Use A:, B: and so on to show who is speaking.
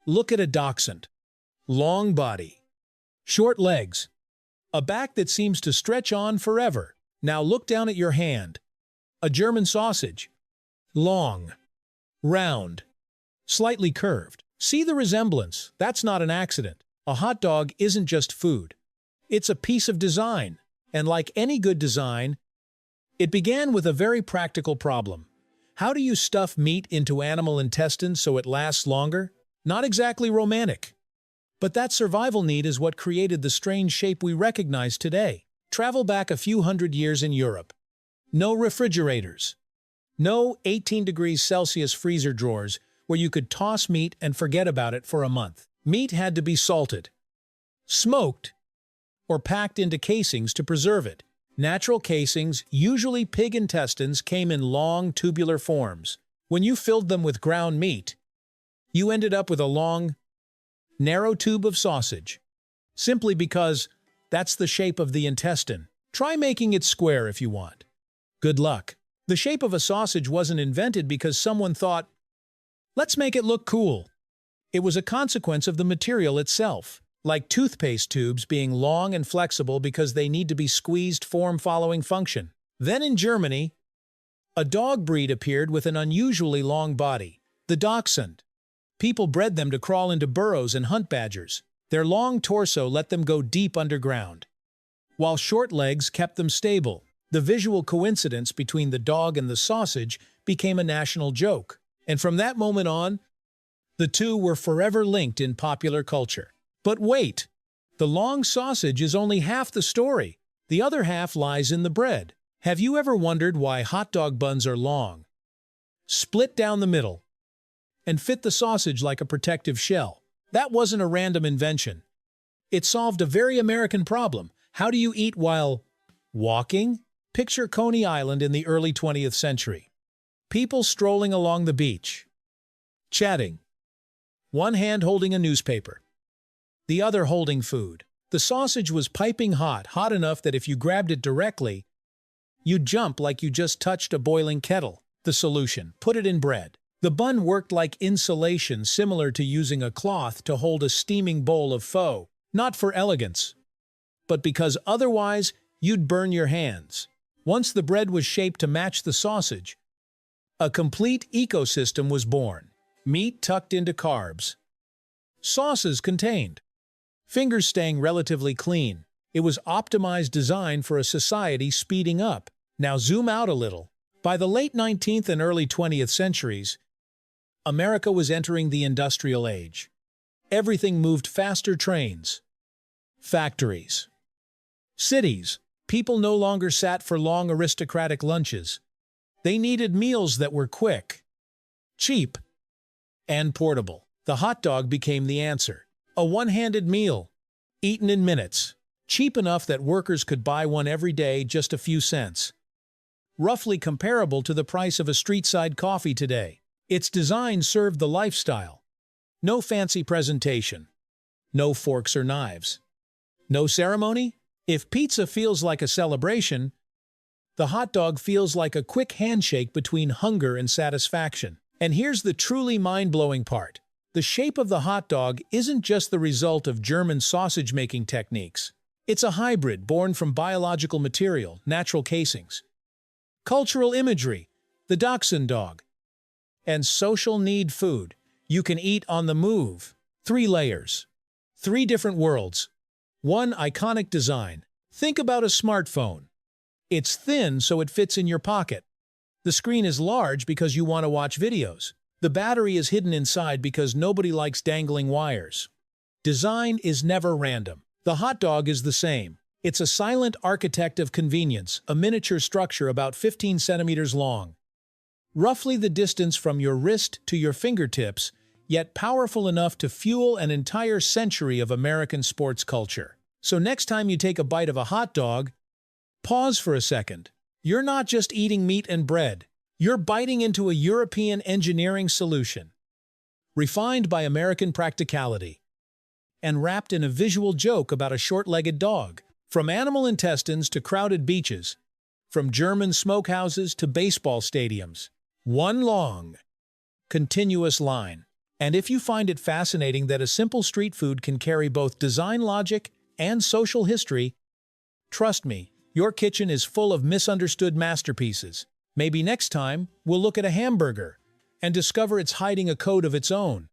A: Look at a dachshund. Long body, short legs, a back that seems to stretch on forever. Now look down at your hand. A German sausage. Long, round, slightly curved. See the resemblance? That's not an accident. A hot dog isn't just food. It's a piece of design. And like any good design, it began with a very practical problem. How do you stuff meat into animal intestines so it lasts longer? Not exactly romantic. But that survival need is what created the strange shape we recognize today. Travel back a few hundred years in Europe. No refrigerators. No 18 degrees Celsius freezer drawers where you could toss meat and forget about it for a month. Meat had to be salted, smoked, or packed into casings to preserve it. Natural casings, usually pig intestines, came in long, tubular forms. When you filled them with ground meat, you ended up with a long, narrow tube of sausage, simply because that's the shape of the intestine. Try making it square if you want. Good luck. The shape of a sausage wasn't invented because someone thought, let's make it look cool. It was a consequence of the material itself, like toothpaste tubes being long and flexible because they need to be squeezed form-following function. Then in Germany, a dog breed appeared with an unusually long body, the dachshund. People bred them to crawl into burrows and hunt badgers. Their long torso let them go deep underground, while short legs kept them stable. The visual coincidence between the dog and the sausage became a national joke, and from that moment on, the two were forever linked in popular culture. But wait, the long sausage is only half the story. The other half lies in the bread. Have you ever wondered why hot dog buns are long, split down the middle, and fit the sausage like a protective shell? That wasn't a random invention. It solved a very American problem. How do you eat while walking? Picture Coney Island in the early 20th century. People strolling along the beach, chatting, one hand holding a newspaper, the other holding food. The sausage was piping hot, hot enough that if you grabbed it directly, you'd jump like you just touched a boiling kettle. The solution: put it in bread. The bun worked like insulation, similar to using a cloth to hold a steaming bowl of pho. Not for elegance, but because otherwise you'd burn your hands. Once the bread was shaped to match the sausage, a complete ecosystem was born. Meat tucked into carbs, sauces contained, fingers staying relatively clean. It was optimized design for a society speeding up. Now zoom out a little. By the late 19th and early 20th centuries, America was entering the industrial age. Everything moved faster: trains, factories, cities. People no longer sat for long aristocratic lunches. They needed meals that were quick, cheap, and portable. The hot dog became the answer. A one-handed meal, eaten in minutes, cheap enough that workers could buy one every day, just a few cents. Roughly comparable to the price of a street-side coffee today. Its design served the lifestyle. No fancy presentation. No forks or knives. No ceremony? If pizza feels like a celebration, the hot dog feels like a quick handshake between hunger and satisfaction. And here's the truly mind-blowing part. The shape of the hot dog isn't just the result of German sausage-making techniques. It's a hybrid born from biological material, natural casings, cultural imagery, the dachshund dog, and social need food you can eat on the move. 3 layers, 3 different worlds, 1 iconic design. Think about a smartphone. It's thin so it fits in your pocket. The screen is large because you want to watch videos. The battery is hidden inside because nobody likes dangling wires. Design is never random. The hot dog is the same. It's a silent architect of convenience, a miniature structure about 15 centimeters long. Roughly the distance from your wrist to your fingertips, yet powerful enough to fuel an entire century of American sports culture. So next time you take a bite of a hot dog, pause for a second. You're not just eating meat and bread. You're biting into a European engineering solution, refined by American practicality, and wrapped in a visual joke about a short-legged dog. From animal intestines to crowded beaches, from German smokehouses to baseball stadiums, one long, continuous line. And if you find it fascinating that a simple street food can carry both design logic and social history, trust me, your kitchen is full of misunderstood masterpieces. Maybe next time, we'll look at a hamburger and discover it's hiding a code of its own.